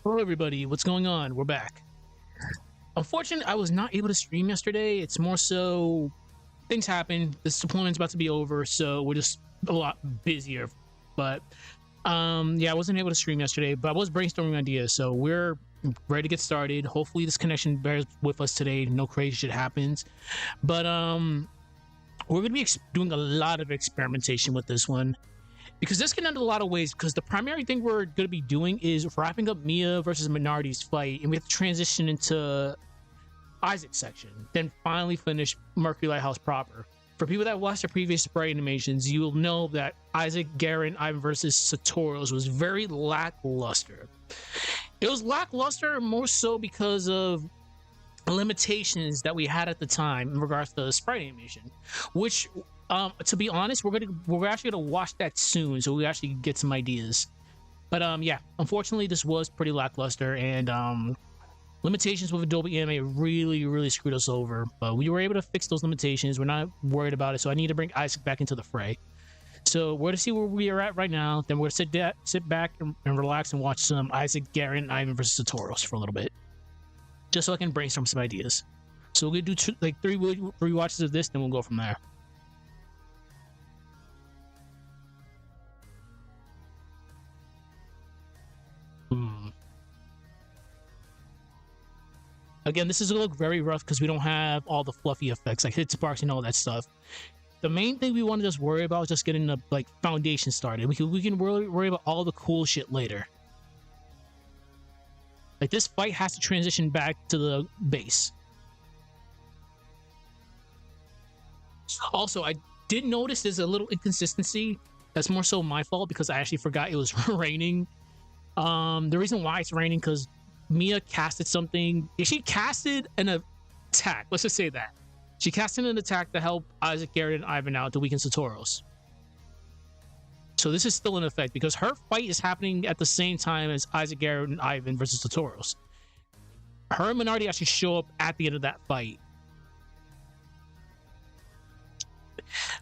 Hello everybody, what's going on? We're back. Unfortunately, I was not able to stream yesterday. It's more so things happen. This deployment's about to be over, so we're just a lot busier. But yeah, I wasn't able to stream yesterday, but I was brainstorming ideas, so we're ready to get started. Hopefully this connection bears with us today. No crazy shit happens. But we're gonna be doing a lot of experimentation with this one, because this can end a lot of ways, because the primary thing we're going to be doing is wrapping up Mia versus Minardi's fight, and we have to transition into Isaac's section, then finally finish Mercury Lighthouse proper. For people that watched the previous Sprite animations, you will know that Isaac, Garen, Ivan versus Satoros was very lackluster. It was lackluster more so because of limitations that we had at the time in regards to the Sprite animation, which to be honest, we're actually gonna watch that soon, so we actually get some ideas. But yeah, unfortunately this was pretty lackluster, and limitations with Adobe Animate really screwed us over, but we were able to fix those limitations. We're not worried about it, so I need to bring Isaac back into the fray. So we're gonna see where we are at right now, then we're gonna sit back and relax and watch some Isaac, Garen, and Ivan versus Satoros for a little bit, just so I can brainstorm some ideas. So we're gonna do like three watches of this, then we'll go from there. Again, this is gonna look very rough because we don't have all the fluffy effects like hit sparks and all that stuff. The main thing we want to just worry about is just getting the like foundation started. We can worry about all the cool shit later. Like this fight has to transition back to the base. Also, I did notice there's a little inconsistency. That's more so my fault because I actually forgot it was raining. The reason why it's raining because Mia casted something. She casted an attack. Let's just say that. She casted an attack to help Isaac, Garen, and Ivan out to weaken Satoros. So this is still in effect because her fight is happening at the same time as Isaac, Garen, and Ivan versus Satoros. Her and Minardi actually show up at the end of that fight.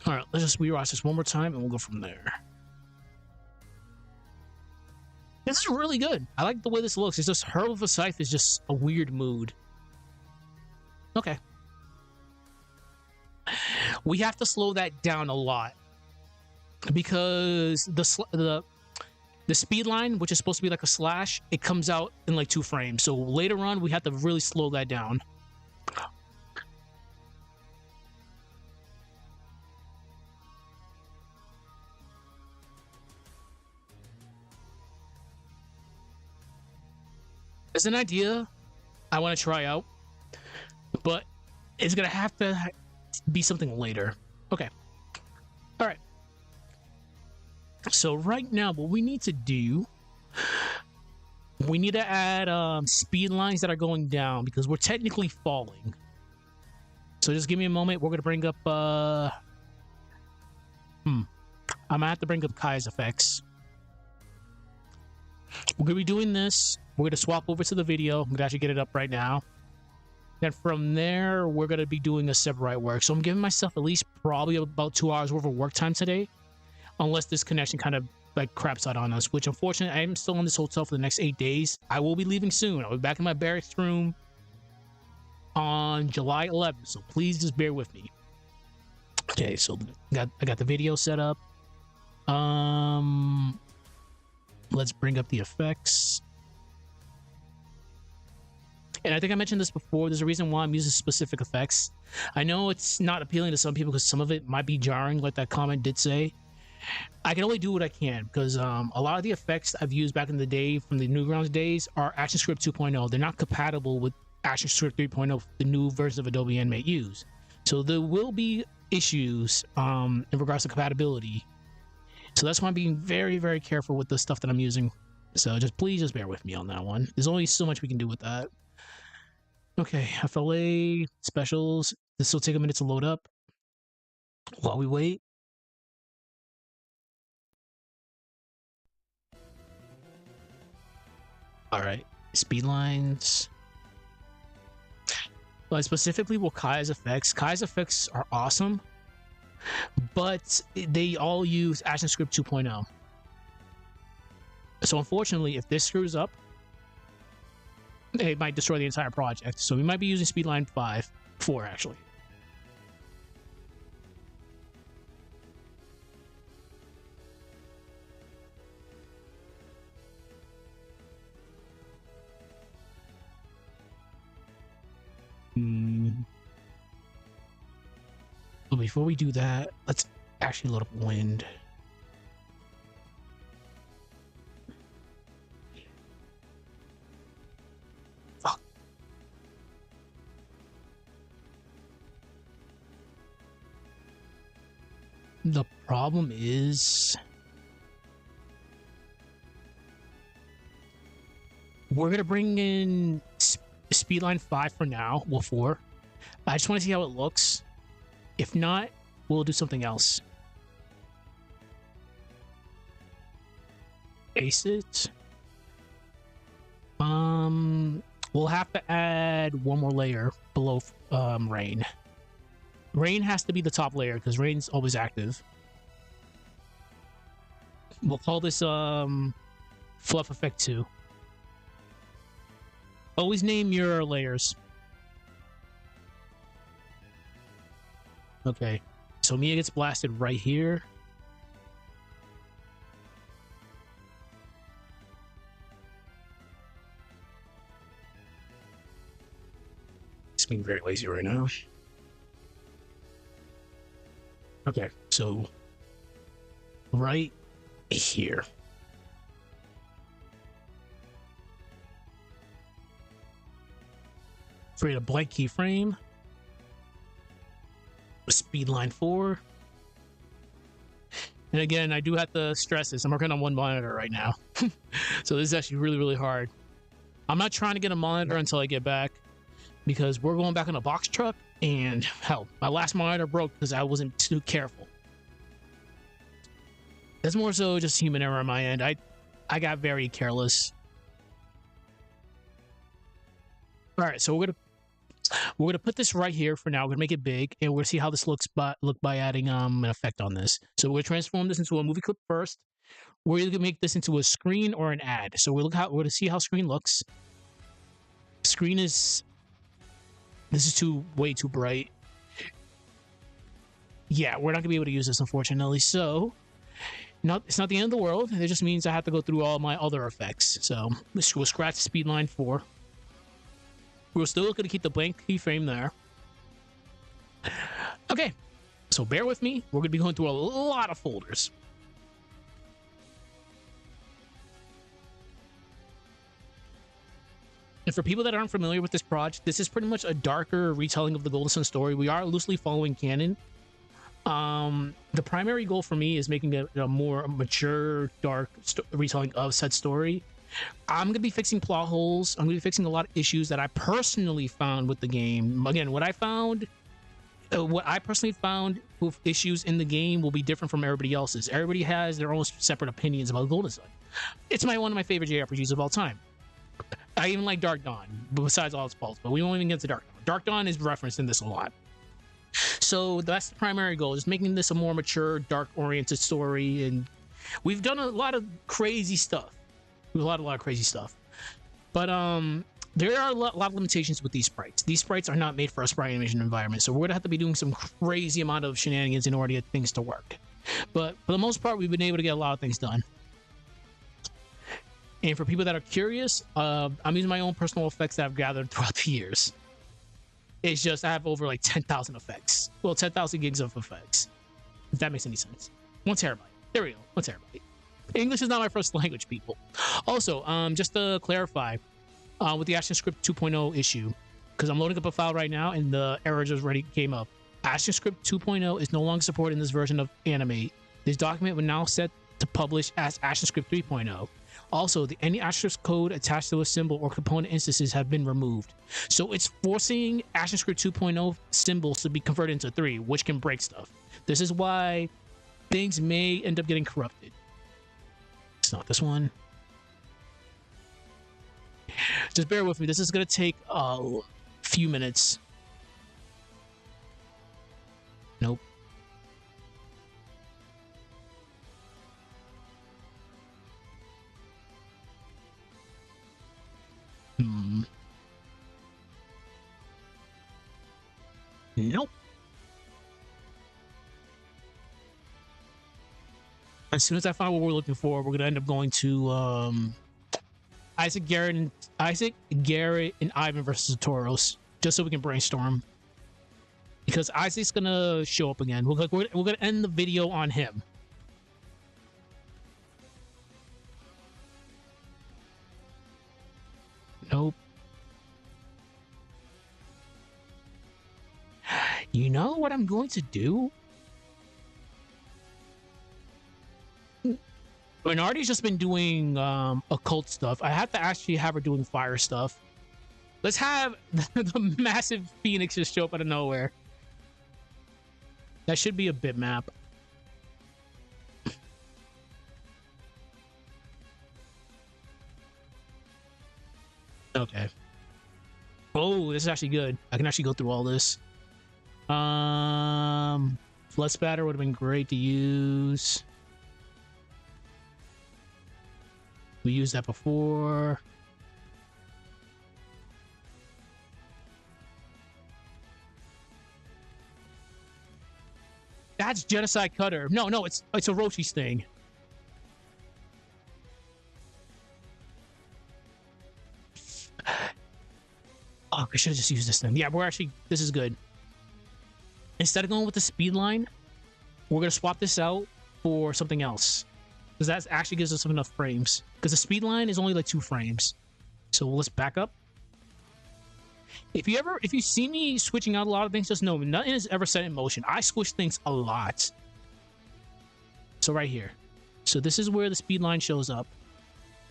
Alright, let's just rewatch this one more time and we'll go from there. This is really good. I like the way this looks. It's just her with a scythe is just a weird mood. Okay. We have to slow that down a lot because the speed line, which is supposed to be like a slash, it comes out in like 2 frames. So later on, we have to really slow that down. It's an idea I want to try out, but it's gonna have to be something later. Okay. All right. So right now, what we need to do, we need to add speed lines that are going down because we're technically falling. So just give me a moment. We're gonna bring up. I'm gonna have to bring up Kai's effects. We're gonna be doing this. We're going to swap over to the video. I'm going to actually get it up right now. Then from there, we're going to be doing Aseprite work. So I'm giving myself at least probably about 2 hours worth of work time today. Unless this connection kind of like craps out on us. Which unfortunately, I am still in this hotel for the next 8 days. I will be leaving soon. I'll be back in my barracks room on July 11th. So please just bear with me. Okay, so I got the video set up. Let's bring up the effects. And I think I mentioned this before, there's a reason why I'm using specific effects. I know it's not appealing to some people because some of it might be jarring, like that comment did say. I can only do what I can because a lot of the effects I've used back in the day from the Newgrounds days are ActionScript 2.0. They're not compatible with ActionScript 3.0, the new version of Adobe Animate use. So there will be issues in regards to compatibility. So that's why I'm being very careful with the stuff that I'm using. So please just bear with me on that one. There's only so much we can do with that. Okay, FLA specials. This will take a minute to load up. While we wait. All right, speed lines. But specifically with Kai's effects. Kai's effects are awesome, but they all use ActionScript 2.0. So unfortunately, if this screws up, it might destroy the entire project. So we might be using speedline 4 actually. But before we do that, let's actually load up wind. Fuck. The problem is we're gonna bring in speedline 5 for now. Well, 4. I just want to see how it looks. If not, we'll do something else. Ace it. We'll have to add one more layer below rain. Rain has to be the top layer because rain's always active. We'll call this fluff effect 2. Always name your layers. Okay, so Mia gets blasted right here. It's being very lazy right now. Okay, so right here. Create a blank keyframe. Speedline 4. And again, I do have to stress this. I'm working on one monitor right now. So this is actually really, really hard. I'm not trying to get a monitor until I get back because we're going back on a box truck and hell, my last monitor broke because I wasn't too careful. That's more so just human error on my end. I got very careless. All right, so we're gonna put this right here for now. We're gonna make it big, and we're gonna see how this looks by adding an effect on this. So we're gonna transform this into a movie clip first. We're either gonna make this into a screen or an ad. So we're gonna see how screen looks. Screen is way too bright. Yeah, we're not gonna be able to use this unfortunately. So it's not the end of the world. It just means I have to go through all my other effects. So we'll scratch speedline 4. We're still going to keep the blank keyframe there. Okay, so bear with me. We're going to be going through a lot of folders. And for people that aren't familiar with this project, this is pretty much a darker retelling of the Golden Sun story. We are loosely following canon. The primary goal for me is making it a more mature, dark retelling of said story. I'm gonna be fixing plot holes. I'm gonna be fixing a lot of issues that I personally found with the game. Again, what I personally found with issues in the game will be different from everybody else's. Everybody has their own separate opinions about Golden Sun. It's one of my favorite JRPGs of all time. I even like Dark Dawn, besides all its faults, but we won't even get to Dark Dawn. Dark Dawn is referenced in this a lot. So that's the primary goal, is making this a more mature, dark-oriented story, and we've done a lot of crazy stuff. A lot of crazy stuff, but there are a lot of limitations with these sprites. These sprites are not made for a sprite animation environment, so we're gonna have to be doing some crazy amount of shenanigans in order to get things to work. But for the most part, we've been able to get a lot of things done. And for people that are curious, I'm using my own personal effects that I've gathered throughout the years. It's just I have over like 10,000 effects. Well, 10,000 gigs of effects, if that makes any sense. 1 terabyte. There we go. 1 terabyte. English is not my first language, people. Also, just to clarify, with the ActionScript 2.0 issue, because I'm loading up a file right now and the error just already came up. ActionScript 2.0 is no longer supported in this version of Animate. This document will now set to publish as ActionScript 3.0. Also, any ActionScript code attached to a symbol or component instances have been removed. So it's forcing ActionScript 2.0 symbols to be converted into 3, which can break stuff. This is why things may end up getting corrupted. It's not this one. Just bear with me. This is going to take a few minutes. Nope. Nope. As soon as I find what we're looking for, we're gonna end up going to Isaac Garrett, and Ivan versus Toros, just so we can brainstorm. Because Isaac's gonna show up again. We're gonna end the video on him. Nope. You know what I'm going to do? Bernardi's just been doing occult stuff. I have to actually have her doing fire stuff. Let's have the massive phoenix just show up out of nowhere. That should be a bitmap. Okay. Oh, this is actually good. I can actually go through all this. Flood spatter would have been great to use. We used that before. That's Genocide Cutter. No, it's Oroshi's thing. Oh, I should have just used this thing. Yeah, this is good. Instead of going with the speed line, we're going to swap this out for something else. Because that actually gives us enough frames. Because the speed line is only like 2 frames. So let's back up. If you see me switching out a lot of things, just know nothing is ever set in motion. I switch things a lot. So right here. So this is where the speed line shows up.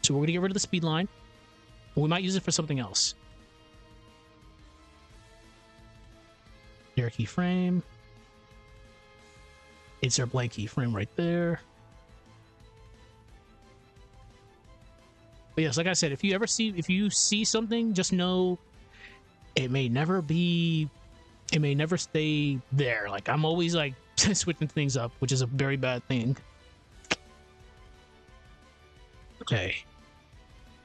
So we're going to get rid of the speed line. We might use it for something else. There, keyframe. It's our blank keyframe right there. But yes, like I said, if you see something, just know it may never stay there. Like I'm always like switching things up, which is a very bad thing. Okay.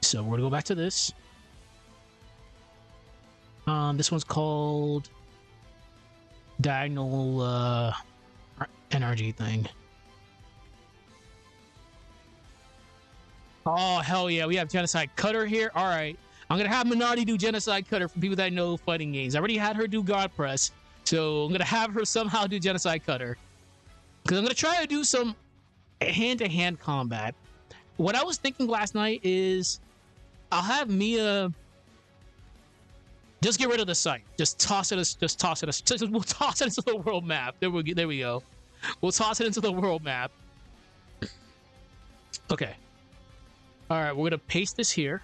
So we're gonna go back to this. This one's called diagonal NRG thing. Oh, hell yeah. We have Genocide Cutter here. All right. I'm going to have Minardi do Genocide Cutter for people that know fighting games. I already had her do God Press. So I'm going to have her somehow do Genocide Cutter. Because I'm going to try to do some hand-to-hand combat. What I was thinking last night is I'll have Mia just get rid of the site. Just toss it. We'll toss it into the world map. There we go. We'll toss it into the world map. Okay. All right, we're gonna paste this here.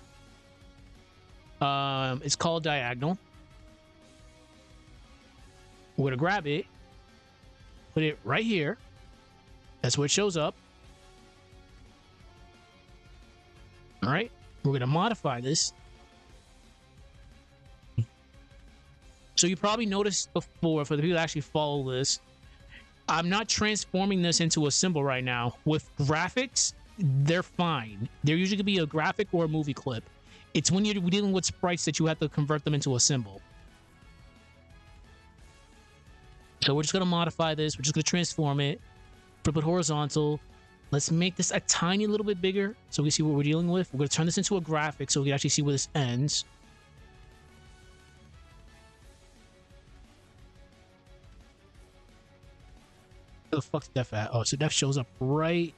It's called diagonal. We're gonna grab it, put it right here. That's where it shows up. All right, we're gonna modify this. So you probably noticed before, for the people that actually follow this, I'm not transforming this into a symbol right now. With graphics, they're fine. There usually could be a graphic or a movie clip. It's when you're dealing with sprites that you have to convert them into a symbol. So we're just going to modify this. We're just going to transform it. Flip it horizontal. Let's make this a tiny little bit bigger so we see what we're dealing with. We're going to turn this into a graphic so we can actually see where this ends. Where the fuck's Def at? Oh, so Def shows up right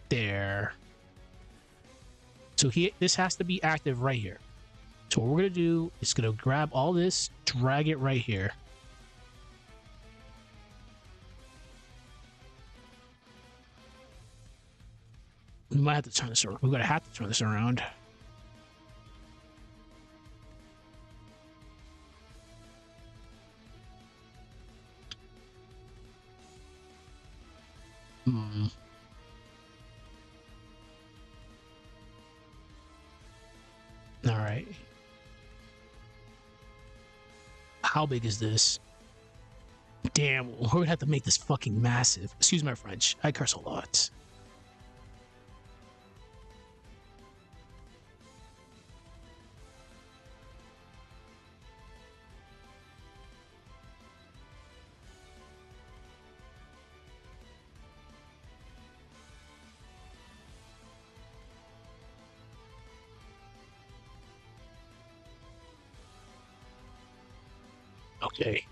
there. So this has to be active right here. So what we're going to do is going to grab all this, drag it right here. We might have to turn this around. We're going to have to turn this around. All right. How big is this? Damn, we're going to have to make this fucking massive. Excuse my French. I curse a lot. Okay.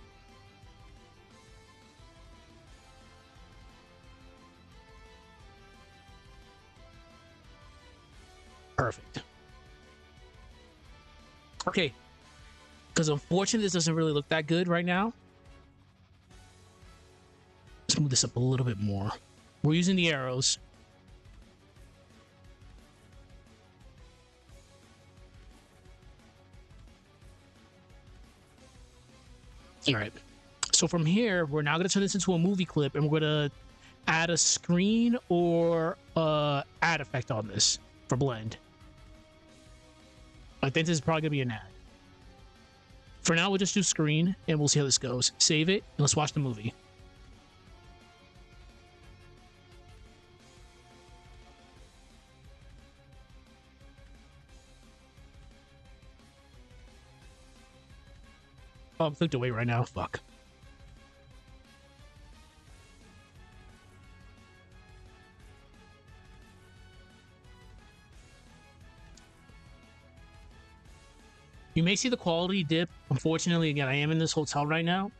Perfect. Okay. Because unfortunately, this doesn't really look that good right now. Let's move this up a little bit more. We're using the arrows. All right. So from here, we're now going to turn this into a movie clip, and we're going to add a screen or ad effect on this for blend. I think this is probably going to be an ad. For now, we'll just do screen, and we'll see how this goes. Save it, and let's watch the movie. Oh, I'm clicked away right now. Fuck. You may see the quality dip. Unfortunately, again, I am in this hotel right now.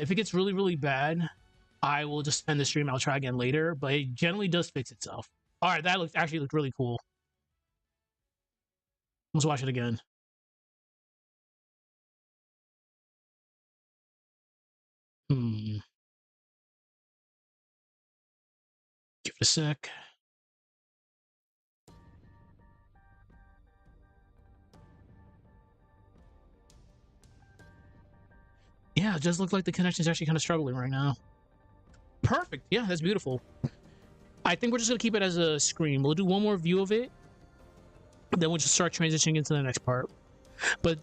If it gets really, really bad, I will just end the stream. I'll try again later, but it generally does fix itself. All right, that actually looked really cool. Let's watch it again. Give it a sec. Yeah, it does look like the connection is actually kind of struggling right now. Perfect. Yeah, that's beautiful. I think we're just going to keep it as a screen. We'll do one more view of it. Then we'll just start transitioning into the next part. But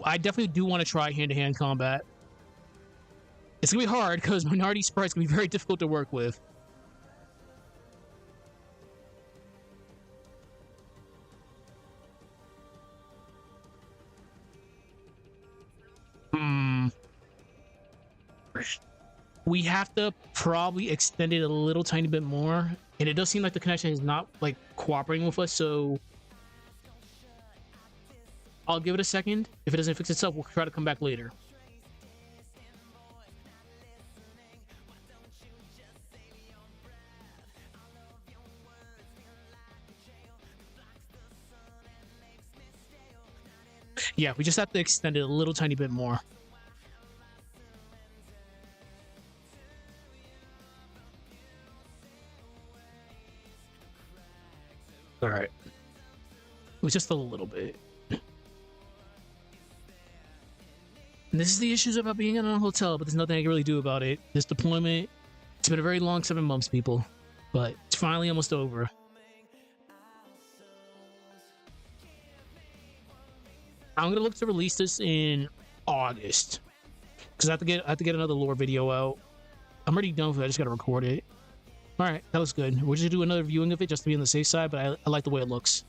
I definitely do want to try hand-to-hand combat. It's going to be hard because minority sprites can be very difficult to work with. We have to probably extend it a little tiny bit more. And it does seem like the connection is not like cooperating with us, so I'll give it a second. If it doesn't fix itself, we'll try to come back later. Yeah, we just have to extend it a little tiny bit more. All right. It was just a little bit. And this is the issues about being in a hotel, but there's nothing I can really do about it. This deployment, it's been a very long 7 months, people, but it's finally almost over. I'm gonna look to release this in August because I have to get another lore video out. I'm already done with it. I just gotta record it. All right, that looks good. We're just gonna do another viewing of it just to be on the safe side, but I like the way it looks.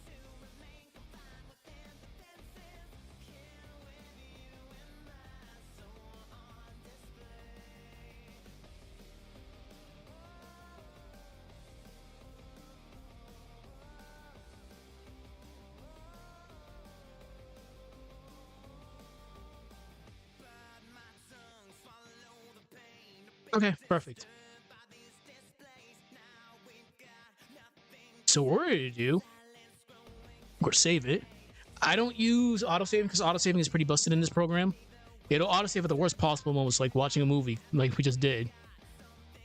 Okay, perfect. So what we're gonna do, we're gonna save it. I don't use autosaving because autosaving is pretty busted in this program. It'll autosave at the worst possible moments, like watching a movie, like we just did.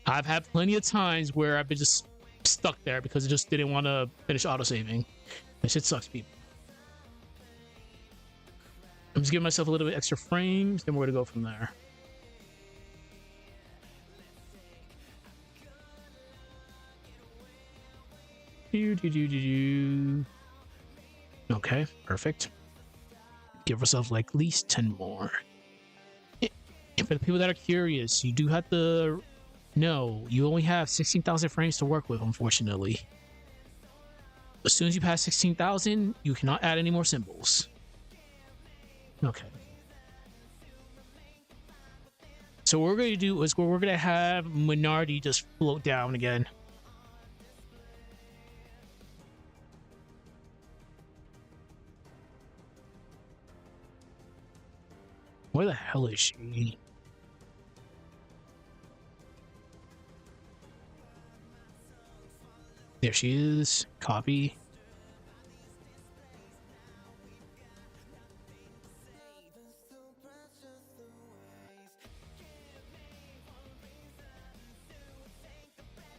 I've had plenty of times where I've been just stuck there because it just didn't want to finish autosaving. That shit sucks, people. I'm just giving myself a little bit extra frames, then we're gonna go from there. Okay, perfect. Give ourselves like at least 10 more. And for the people that are curious, you do have to know you only have 16,000 frames to work with, unfortunately. As soon as you pass 16,000, you cannot add any more symbols. Okay. So what we're going to do is we're going to have Minority just float down again. Where the hell is she? There she is. Copy.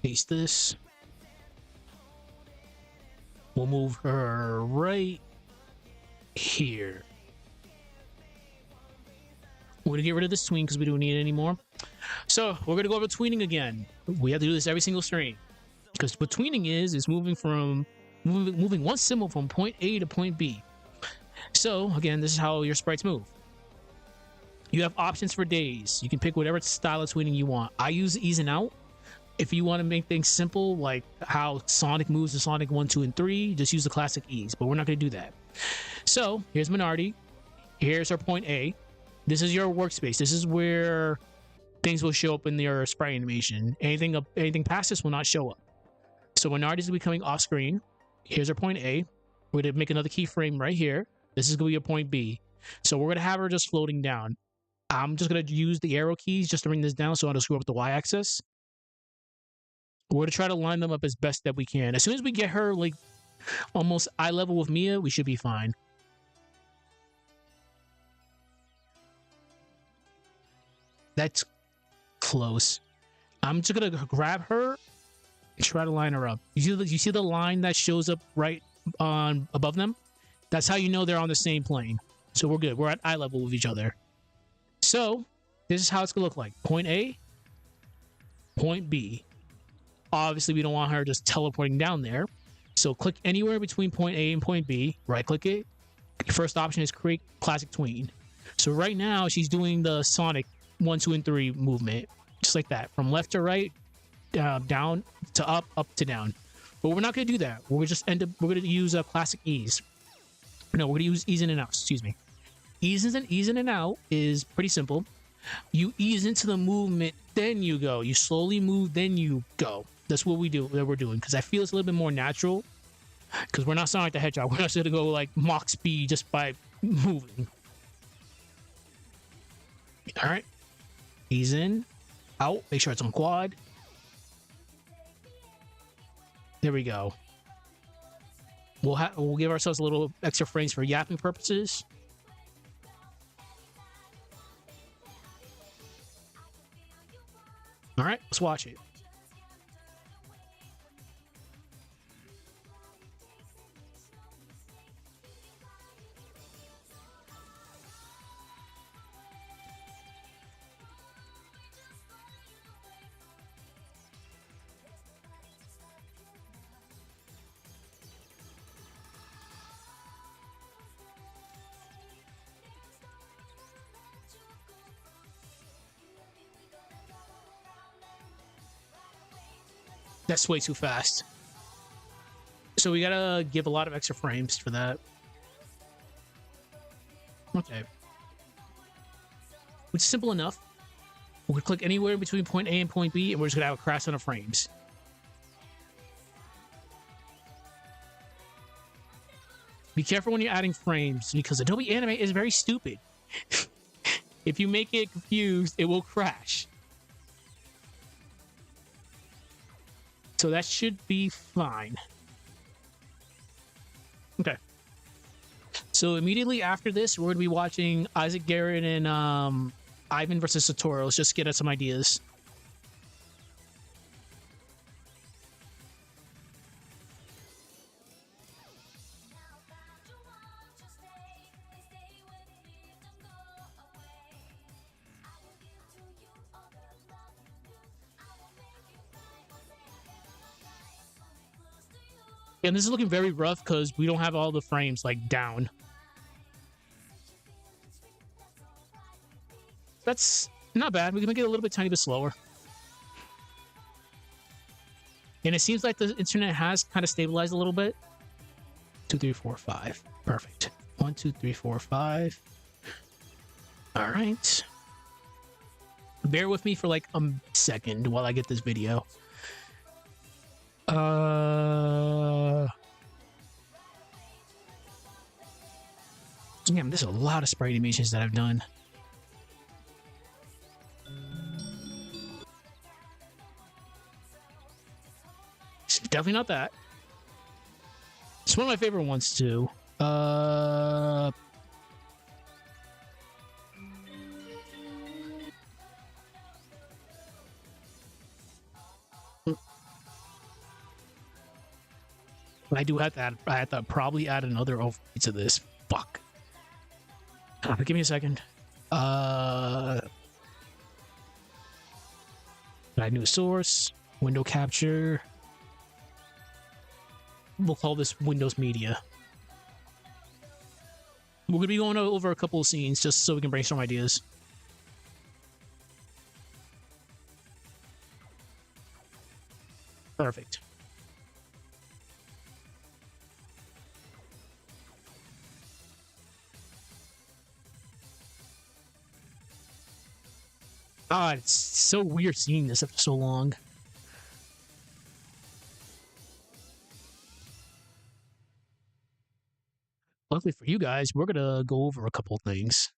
Paste this. We'll move her right here. We're gonna get rid of this tween because we don't need it anymore. So we're gonna go over tweening again. We have to do this every single stream because what tweening is moving one symbol from point A to point B. So again, this is how your sprites move. You have options for days. You can pick whatever style of tweening you want. I use ease and out. If you want to make things simple, like how Sonic moves to Sonic 1, 2, and 3, just use the classic ease, but we're not going to do that. So here's Minority. Here's our point A. This is your workspace. This is where things will show up in your sprite animation. Anything past this will not show up. So Minority is going to be coming off screen. Here's our point A. We're going to make another keyframe right here. This is going to be your point B. So we're going to have her just floating down. I'm just going to use the arrow keys just to bring this down so I don't screw up the y-axis. We're going to try to line them up as best that we can. As soon as we get her like almost eye level with Mia, we should be fine. That's close. I'm just going to grab her and try to line her up. You see the line that shows up right on above them? That's how you know they're on the same plane. So we're good. We're at eye level with each other. So this is how it's going to look like. Point A, point B. Obviously, we don't want her just teleporting down there. So click anywhere between point A and point B. Right-click it. Your first option is create classic tween. So right now, she's doing the Sonic 1, 2, and 3 movement. Just like that. From left to right, down to up to down. But we're not going to do that. We're going to use a classic ease. No, we're going to use ease in and out. Excuse me. Ease in and out is pretty simple. You ease into the movement, then you go. You slowly move, then you go. That's what we're doing, because I feel it's a little bit more natural. Because we're not Sonic the Hedgehog. We're not going to go like Mach speed just by moving. All right. Ease in, out. Make sure it's on quad. There we go. We'll give ourselves a little extra frames for yapping purposes. All right, let's watch it. That's way too fast. So we gotta give a lot of extra frames for that. Okay. Which is simple enough. We're gonna click anywhere between point A and point B, and we're just gonna have a crash ton of frames. Be careful when you're adding frames, because Adobe Animate is very stupid. If you make it confused, it will crash. So that should be fine. Okay. So immediately after this, we're going to be watching Isaac Garrett and Ivan versus Satoru. Let's just get us some ideas. And this is looking very rough because we don't have all the frames like down. That's not bad. We can make it a little bit tiny bit slower. And it seems like the internet has kind of stabilized a little bit. 2, 3, 4, 5. Perfect. 1, 2, 3, 4, 5. All right. Bear with me for like a second while I get this video. Damn, there's a lot of sprite animations that I've done. Definitely not that. It's one of my favorite ones too. I do have to add, I have to probably add another overlay to this. Fuck. Give me a second. Add new source, window capture. We'll call this Windows Media. We're going to be going over a couple of scenes just so we can brainstorm ideas. Perfect. God, it's so weird seeing this after so long. Luckily for you guys, we're gonna go over a couple things.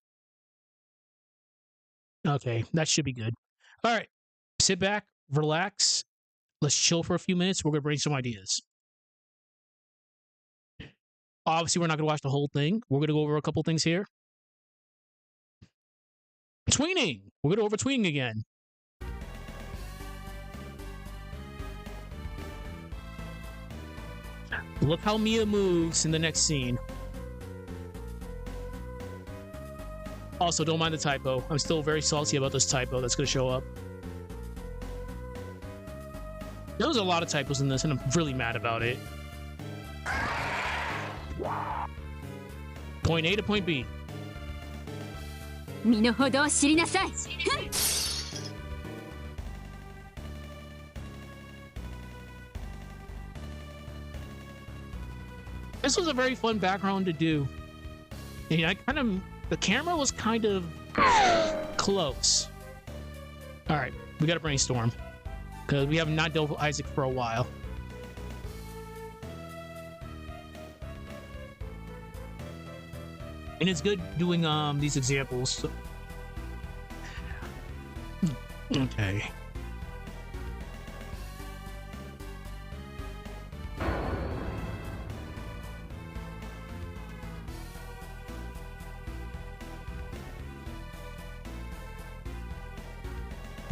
Okay, that should be good. All right, sit back, relax. Let's chill for a few minutes. We're gonna bring some ideas. Obviously, we're not gonna watch the whole thing. We're gonna go over a couple things here. Tweening. We're gonna go over tweening again. Look how Mia moves in the next scene. Also, don't mind the typo. I'm still very salty about this typo that's going to show up. There's a lot of typos in this, and I'm really mad about it. Point A to point B. This was a very fun background to do. And the camera was kind of close. All right, we got to brainstorm because we have not dealt with Isaac for a while. And it's good doing these examples. So. Okay.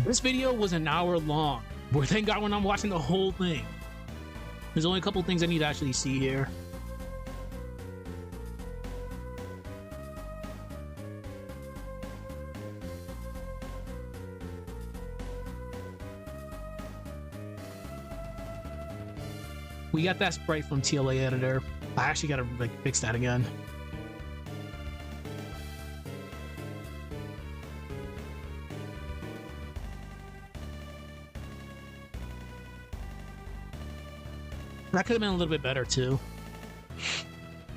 This video was an hour long. But thank God when I'm watching the whole thing. There's only a couple things I need to actually see here. We got that sprite from TLA editor. I actually gotta fix that again. That could have been a little bit better too.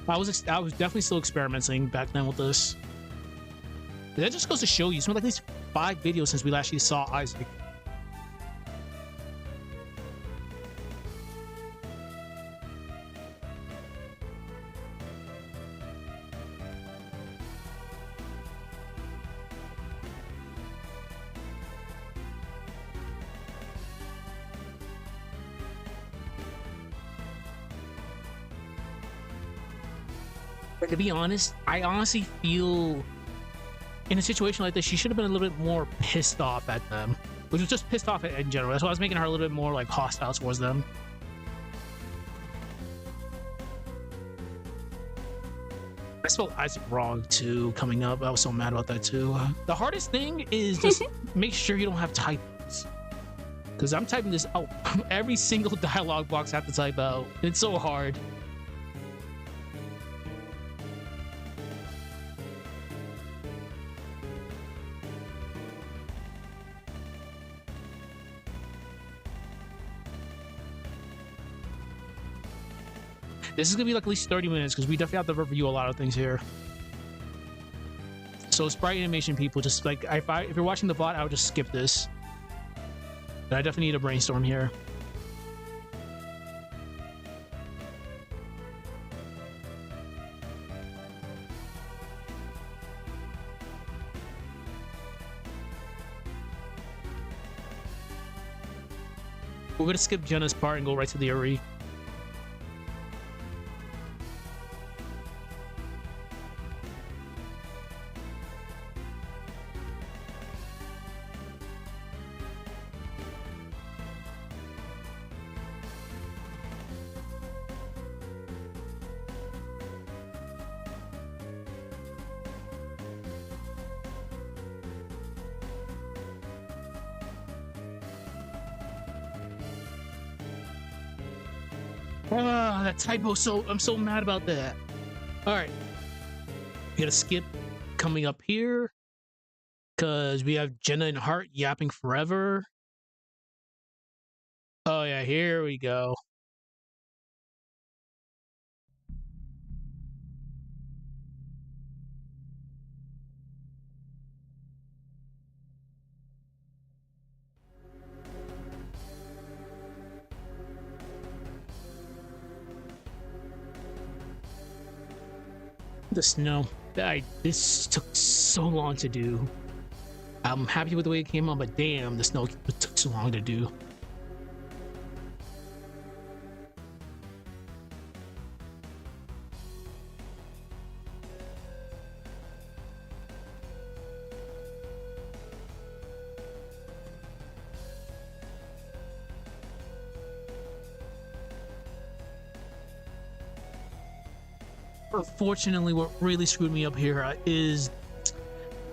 I was definitely still experimenting back then with this. That just goes to show you, it's been like at least 5 videos since we actually saw Isaac. But to be honest, I honestly feel in a situation like this, she should have been a little bit more pissed off at them. Which was just pissed off in general. That's why I was making her a little bit more like hostile towards them. I spelled Isaac wrong too coming up. I was so mad about that too. The hardest thing is just make sure you don't have typos. Because I'm typing this out. Every single dialogue box I have to type out. It's so hard. This is gonna be like at least 30 minutes because we definitely have to review a lot of things here. So Sprite animation people, just like if you're watching the VOD, I would just skip this. But I definitely need a brainstorm here. We're gonna skip Jenna's part and go right to the Ari. Ah, that typo. I'm so mad about that. All right, we gotta skip coming up here because we have Jenna and Hart yapping forever. Oh yeah, here we go. The snow. This took so long to do. I'm happy with the way it came out, but damn, the snow took so long to do. Unfortunately, what really screwed me up here is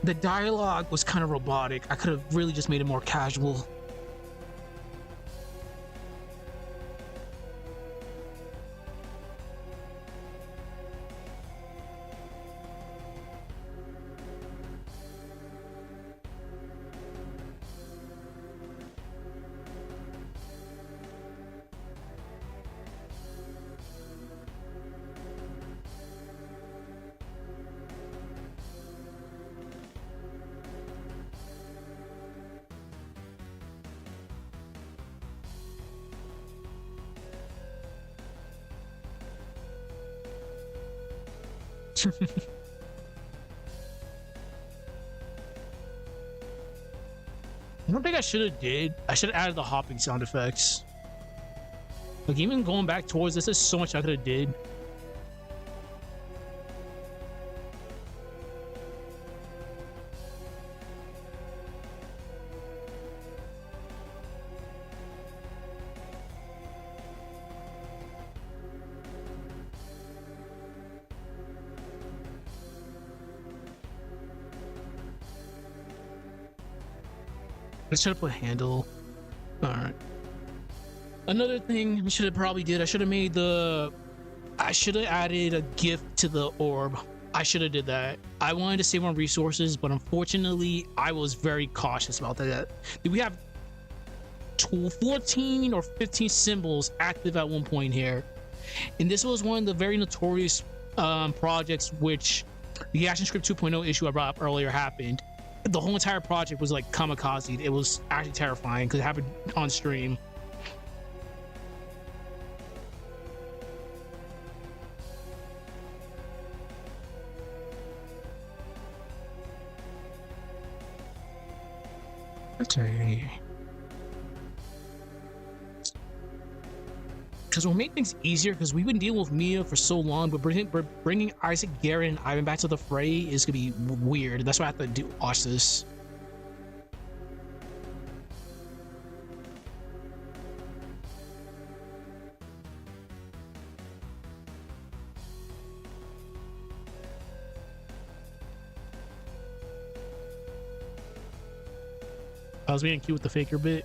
the dialogue was kind of robotic. I could have really just made it more casual. I don't think I should have did. I should have added the hopping sound effects. Like even going back towards this, there's so much I could have did. I should have put handle. All right. Another thing we should have probably did. I should have made the. I should have added a gift to the orb. I should have did that. I wanted to save on resources, but unfortunately, I was very cautious about that. We have 14 or 15 symbols active at one point here, and this was one of the very notorious projects which the ActionScript 2.0 issue I brought up earlier happened. The whole entire project was like kamikaze. It was actually terrifying because it happened on stream. Okay. Because we'll make things easier because we've been dealing with Mia for so long, but bringing Isaac, Garrett, and Ivan back to the fray is gonna be weird. That's why I have to watch this. I was being cute with the faker bit.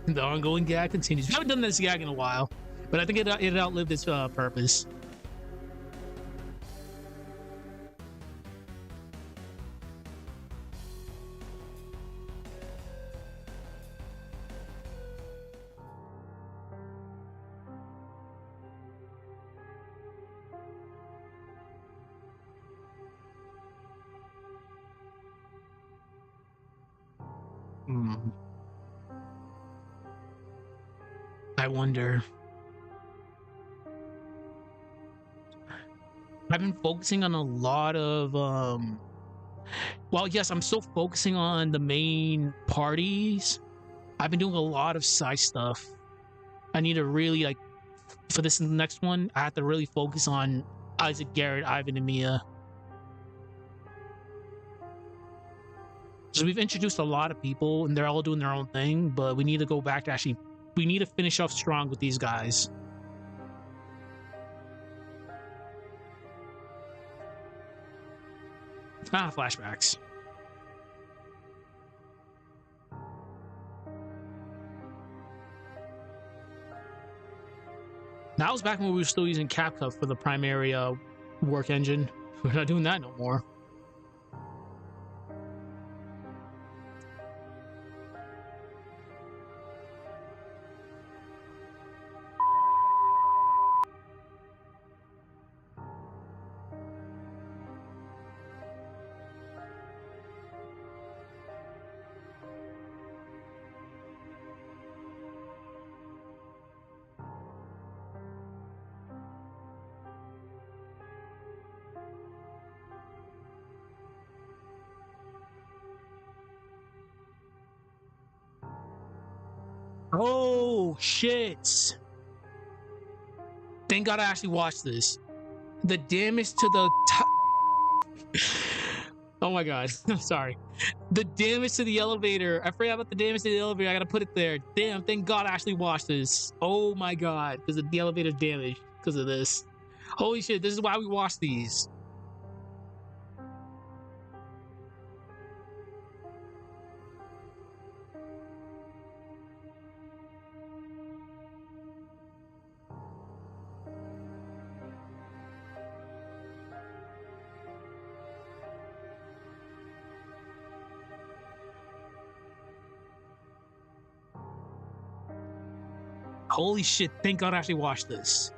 The ongoing gag continues. We haven't done this gag in a while, but I think it outlived its purpose. I wonder. I've been focusing on a lot of well, yes, I'm still focusing on the main parties. I've been doing a lot of side stuff. I need to really, like, for this next one, I have to really focus on Isaac, Garrett, Ivan, and Mia. So we've introduced a lot of people and they're all doing their own thing, but we need to go back to actually, we need to finish off strong with these guys. Flashbacks. That was back when we were still using CapCut for the primary work engine. We're not doing that no more. Oh shit! Thank God I actually watched this. The damage to the oh my god, I'm sorry. The damage to the elevator. I forgot about the damage to the elevator. I gotta put it there. Damn, thank God I actually watched this. Oh my god, because the elevator's damaged because of this. Holy shit, this is why we watch these. Holy shit, thank God I actually watched this.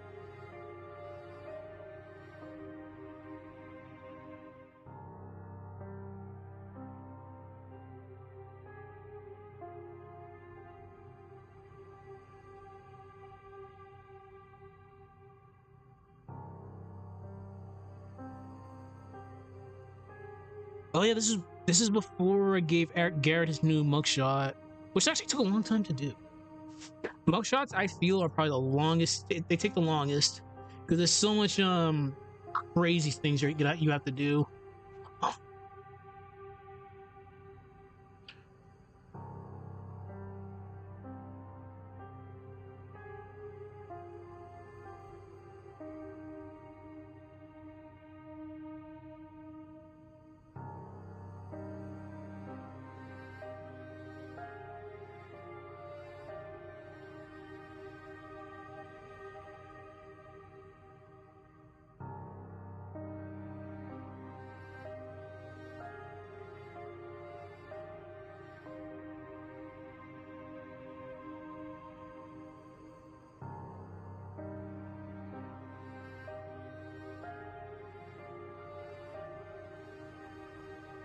Oh yeah, this is before I gave Garrett his new mugshot, which actually took a long time to do. Mugshots, I feel, are probably the longest. They take the longest because there's so much crazy things you have to do. Oh.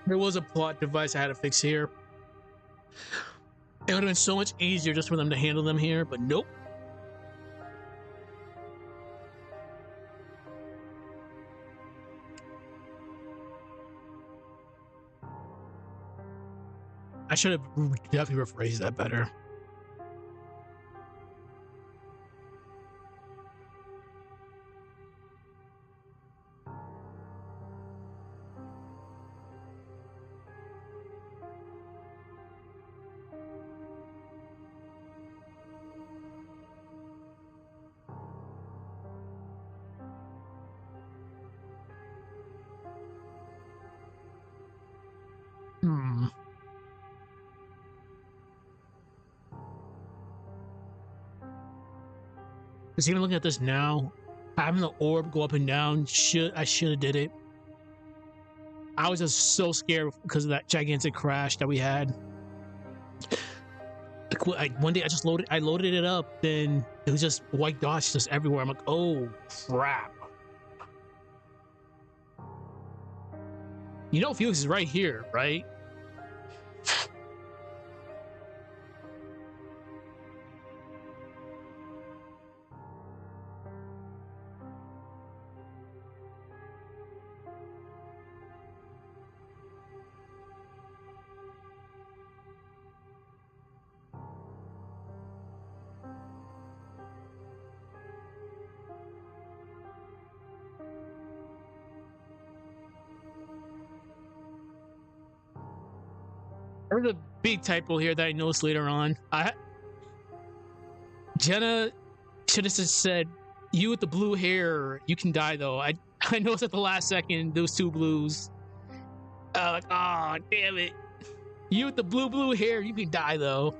There was a plot device I had to fix here. It would have been so much easier just for them to handle them here, but nope. I should have definitely rephrased that better. Because even looking at this now, having the orb go up and down, I should have did it. I was just so scared because of that gigantic crash that we had. One day I loaded it up, then it was just white dots just everywhere. I'm like, oh crap. You know Felix is right here, right? There's a big typo here that I noticed later on. Jenna should have just said, "You with the blue hair, you can die though." I noticed at the last second those two blues. Like, oh damn it! You with the blue hair, you can die though.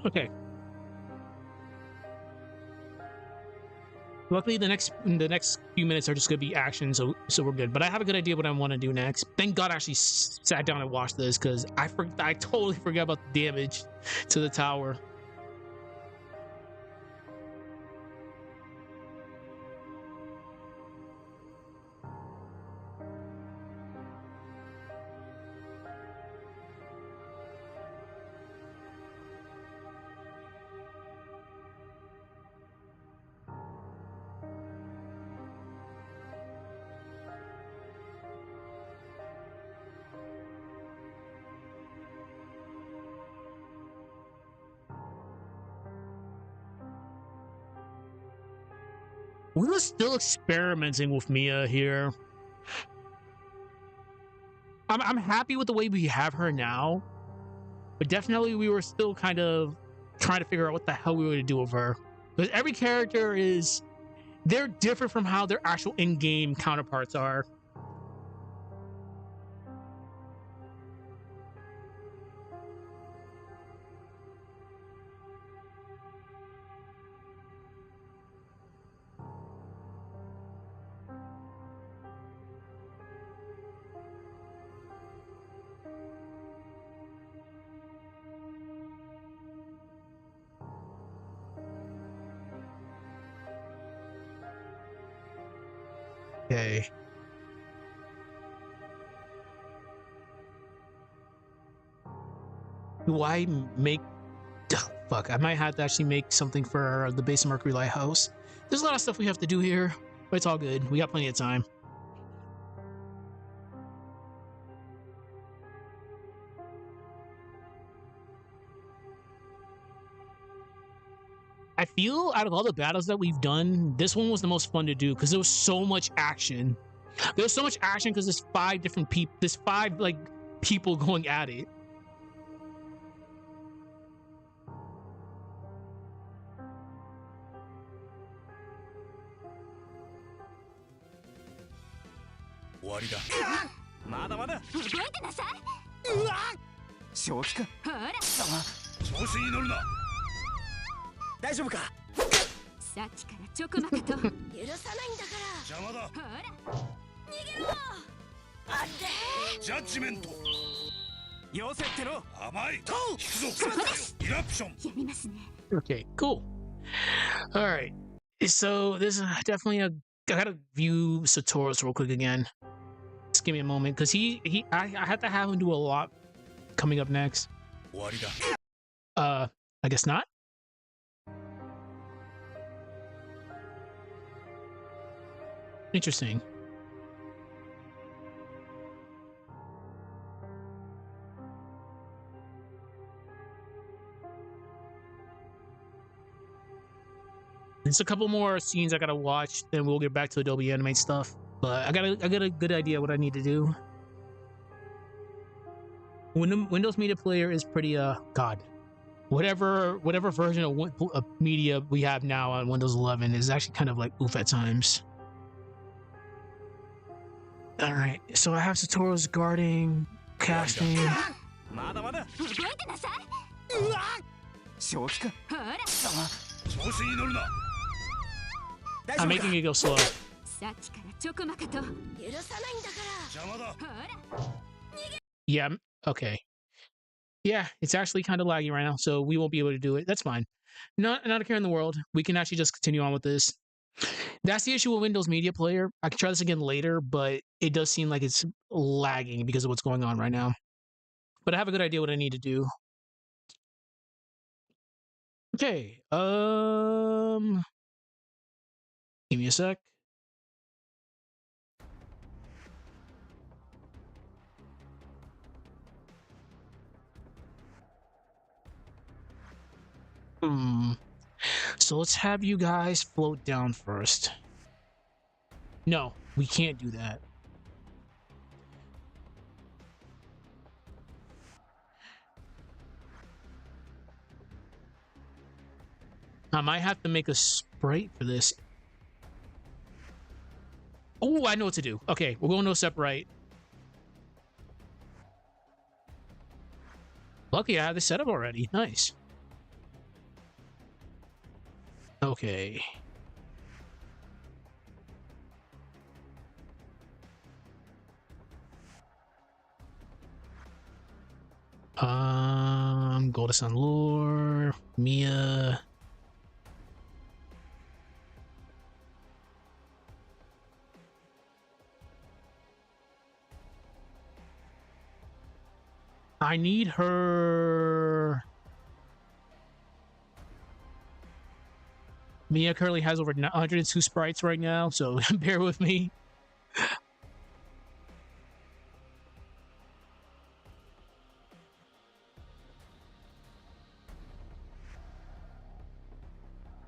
Okay. Luckily, the next few minutes are just gonna be action, so we're good. But I have a good idea what I want to do next. Thank God I actually sat down and watched this because I totally forgot about the damage to the tower. We were still experimenting with Mia here. I'm happy with the way we have her now, but definitely we were still kind of trying to figure out what the hell we were going to do with her. Because every character they're different from how their actual in-game counterparts are. Okay. Do I make... fuck, I might have to actually make something for the base of Mercury Lighthouse. There's a lot of stuff we have to do here, but it's all good. We got plenty of time. I feel out of all the battles that we've done, this one was the most fun to do because there was so much action. There was so much action because there's 5 different people. There's 5 like people going at it. Okay, cool. All right. So there's definitely I gotta view Satoru's real quick again. Just give me a moment because I have to have him do a lot coming up next. I guess not. Interesting. There's a couple more scenes I gotta watch, then we'll get back to Adobe Animate stuff. But I got a good idea what I need to do. Windows Media Player is pretty God. Whatever version of media we have now on Windows 11 is actually kind of like oof at times. All right, so I have Satoru's guarding, casting. I'm making it go slow. Yeah, okay. Yeah, it's actually kind of laggy right now, so we won't be able to do it. That's fine. Not a care in the world. We can actually just continue on with this. That's the issue with Windows Media Player. I can try this again later, but it does seem like it's lagging because of what's going on right now. But I have a good idea what I need to do. Okay, give me a sec. So let's have you guys float down first. No, we can't do that. I might have to make a sprite for this. Oh, I know what to do. Okay, we're going to Aseprite. Lucky I have this set up already. Nice. Okay. Goldest on lore, Mia. I need her. Mia currently has over 102 sprites right now, so bear with me.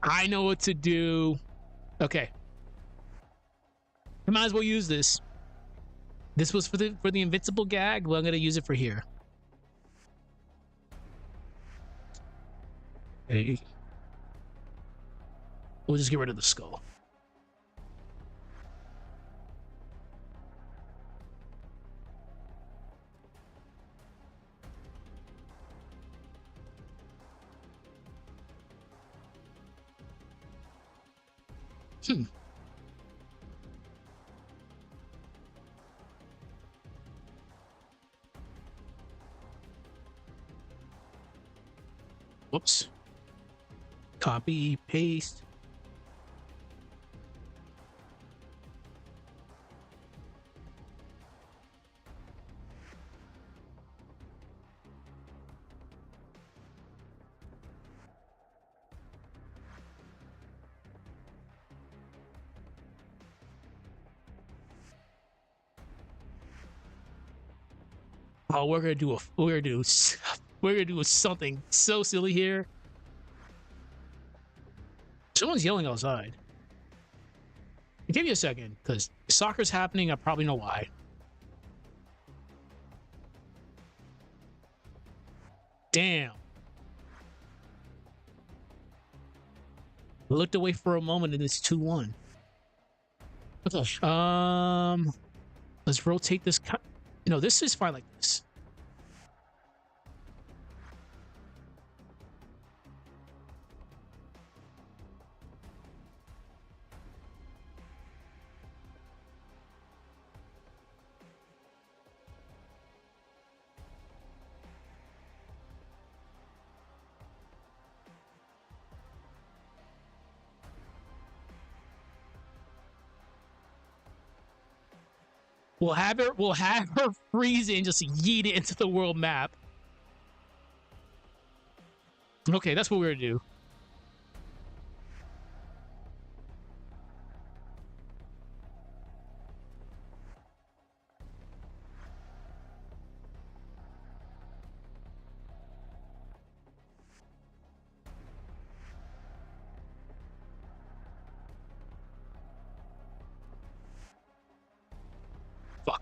I know what to do. Okay. I might as well use this. This was for the invincible gag. Well, I'm gonna use it for here. Okay. We'll just get rid of the skull. Whoops. Copy, paste. Oh, we're gonna do something so silly here. Someone's yelling outside. Give me a second, because soccer's happening. I probably know why. Damn. I looked away for a moment and it's 2-1. Let's rotate this. No, this is fine like this. We'll have her freeze it and just yeet it into the world map. Okay, that's what we're gonna do. Fuck.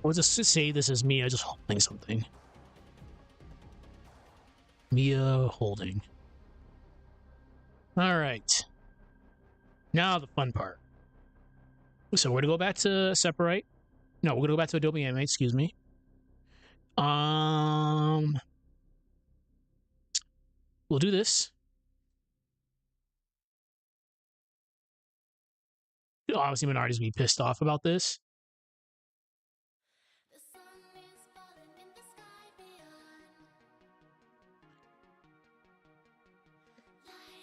We'll just say this is Mia just holding something. Mia holding. All right. Now the fun part. So we're gonna go back to Aseprite. No, we're gonna go back to Adobe Animate. Excuse me. We'll do this. Obviously, minorities be pissed off about this.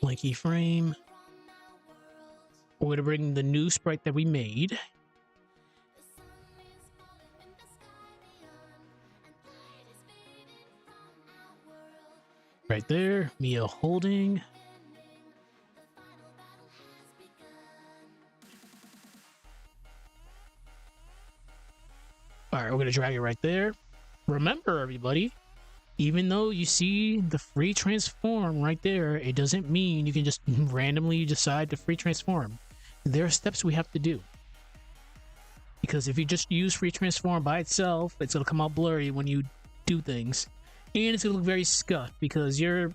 Blank keyframe. We're gonna bring the new sprite that we made. Right there, Mia holding. All right, we're gonna drag it right there. Remember, everybody, even though you see the free transform right there, it doesn't mean you can just randomly decide to free transform. There are steps we have to do. Because if you just use free transform by itself, it's gonna come out blurry when you do things. And it's gonna look very scuffed because your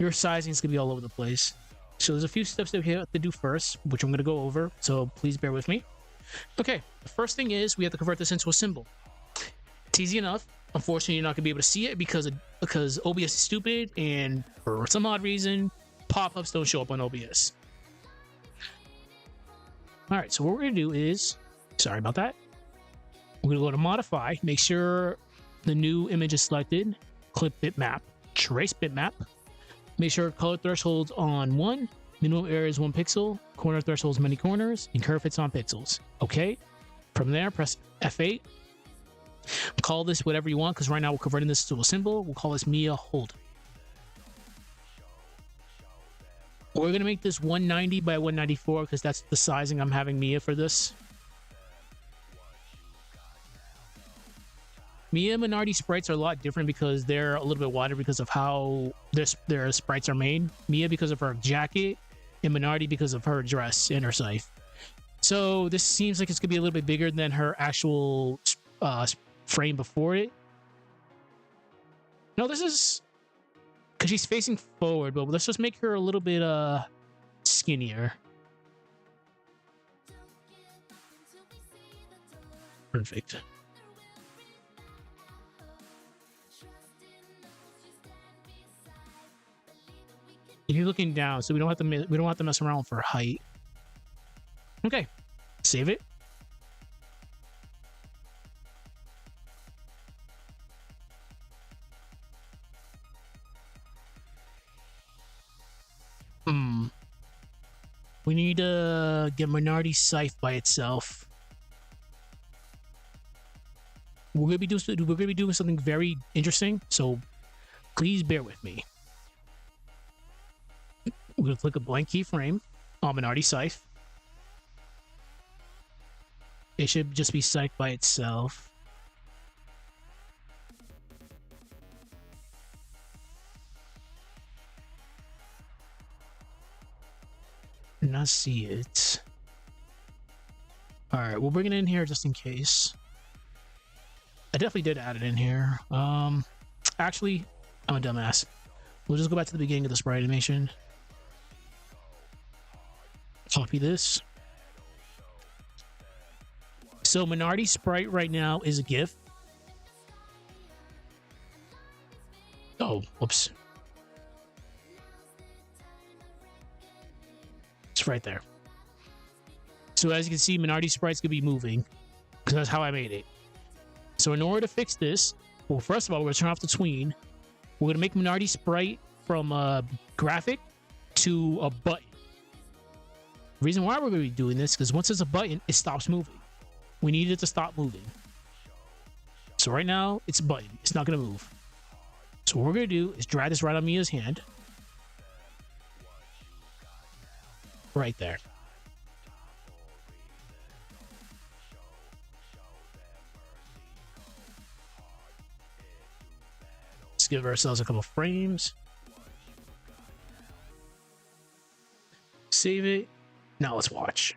sizing is gonna be all over the place. So there's a few steps that we have to do first, which I'm gonna go over, so please bear with me. Okay, the first thing is we have to convert this into a symbol. It's easy enough. Unfortunately, you're not gonna be able to see it because OBS is stupid, and for some odd reason, pop-ups don't show up on OBS. All right, so what we're gonna do is, sorry about that. We're gonna go to modify, make sure the new image is selected, clip bitmap, trace bitmap, make sure color thresholds on 1, minimum area is 1 pixel, corner thresholds many corners, and curve fits on pixels. Okay, from there press F8. Call this whatever you want, because right now we're converting this to a symbol. We'll call this Mia Hold. We're gonna make this 190 by 194 because that's the sizing I'm having Mia for this. Mia and Minardi sprites are a lot different because they're a little bit wider because of how their sprites are made. Mia because of her jacket, and Minardi because of her dress and her scythe. So this seems like it's gonna be a little bit bigger than her actual frame before it. No, this is because she's facing forward, but let's just make her a little bit skinnier. Perfect. If you're looking down, so we don't have to mess around for height. Okay, save it. We need to get Minardi's scythe by itself. We're gonna be doing something very interesting, so please bear with me. We're gonna click a blank keyframe on Minardi's scythe. It should just be scythe by itself. Not see it. All right, we'll bring it in here just in case. I definitely did add it in here. Actually, I'm a dumbass. We'll just go back to the beginning of the sprite animation. Copy this. So Minardi's sprite right now is a GIF. Oh, whoops. It's right there. So as you can see, Minardi's sprite's gonna be moving because that's how I made it. So in order to fix this, well, first of all, we're gonna turn off the tween. We're gonna make Minardi's sprite from a graphic to a button. The reason why we're gonna be doing this is because once it's a button, it stops moving. We need it to stop moving. So right now, it's a button. It's not gonna move. So what we're gonna do is drag this right on Mia's hand. Right there. Let's give ourselves a couple frames. Save it. Now let's watch.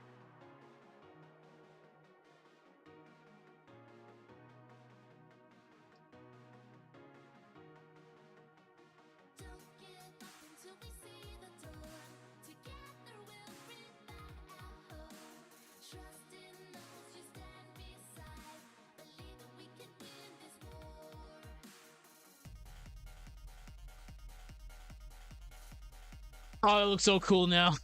Oh, it looks so cool now.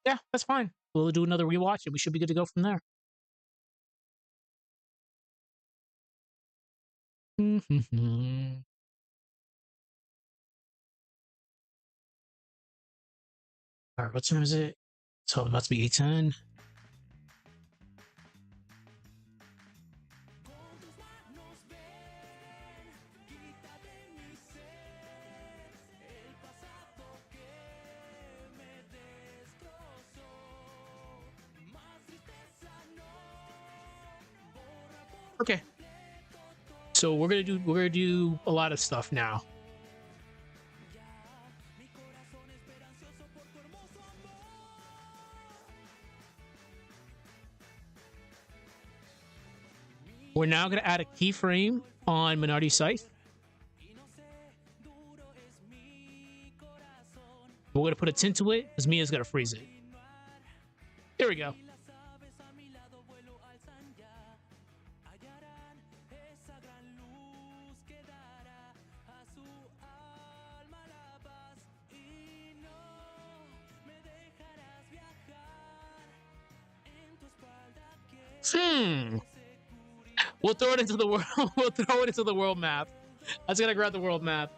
Yeah, that's fine. We'll do another rewatch and we should be good to go from there. All right, what time is it? So it must be 8:10. Okay. So we're gonna do a lot of stuff now. We're now gonna add a keyframe on Minardi's scythe. We're gonna put a tint to it because Mia's gonna freeze it. There we go. We'll throw it into the world. We'll throw it into the world map. I was gonna grab the world map.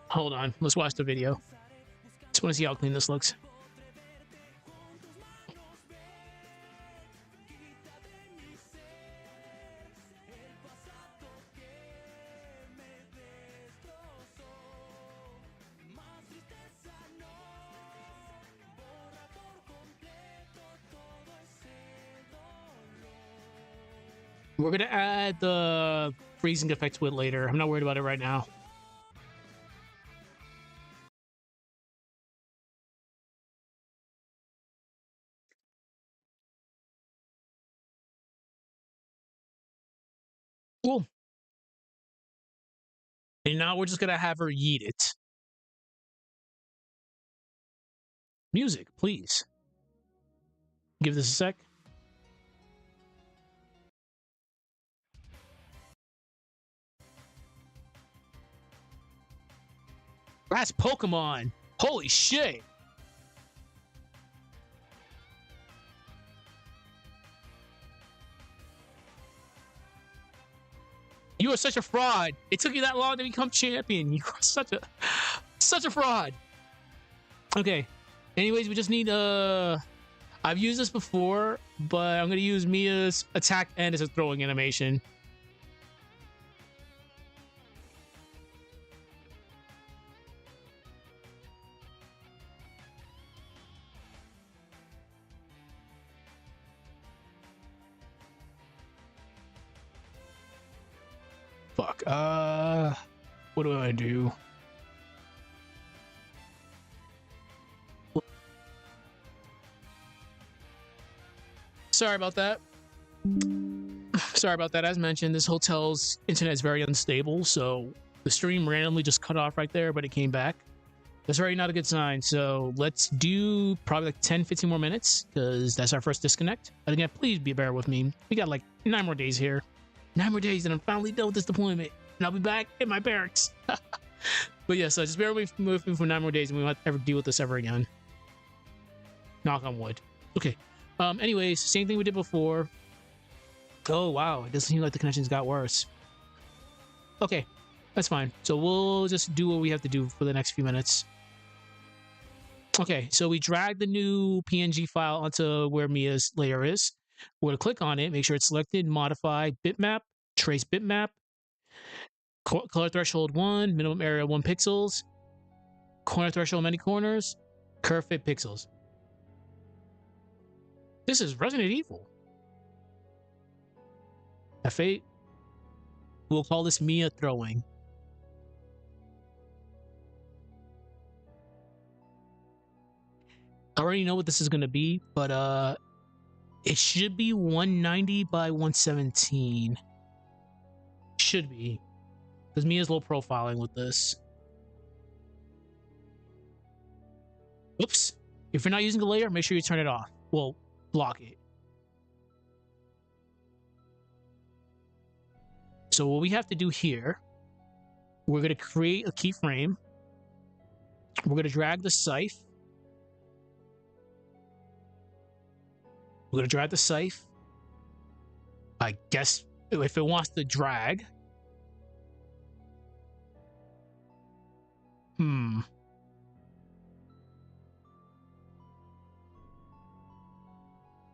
Hold on. Let's watch the video. Just want to see how clean this looks. We're gonna add the freezing effect to it later. I'm not worried about it right now. Cool. And now we're just gonna have her yeet it. Music, please. Give this a sec. That's Pokemon. Holy shit. You are such a fraud. It took you that long to become champion. You are such a fraud. Okay. Anyways, we just need I've used this before, but I'm gonna use Mia's attack end as a throwing animation. Fuck. What do I do? Sorry about that. Sorry about that. As mentioned, this hotel's internet is very unstable, so the stream randomly just cut off right there, but it came back. That's already not a good sign. So let's do probably like 10, 15 more minutes, because that's our first disconnect. And again, please bear with me. We got like 9 more days here. 9 more days, and I'm finally done with this deployment. And I'll be back in my barracks. But yeah, so just bear with me for 9 more days, and we won't ever deal with this ever again. Knock on wood. Okay. Anyways, same thing we did before. Oh, wow. It doesn't seem like the connections got worse. Okay. That's fine. So we'll just do what we have to do for the next few minutes. Okay. So we drag the new PNG file onto where Mia's layer is. We're going to click on it, make sure it's selected, modify bitmap, trace bitmap, color threshold 1, minimum area 1 pixels, corner threshold many corners, curve fit pixels. This is Resident Evil. F8. We'll call this Mia throwing. I already know what this is going to be, but it should be 190 by 117. Should be. Because Mia's low profiling with this. Oops. If you're not using the layer, make sure you turn it off. Well, block it. So what we have to do here, we're going to create a keyframe. We're going to drag the scythe. We're going to drag the scythe. I guess if it wants to drag.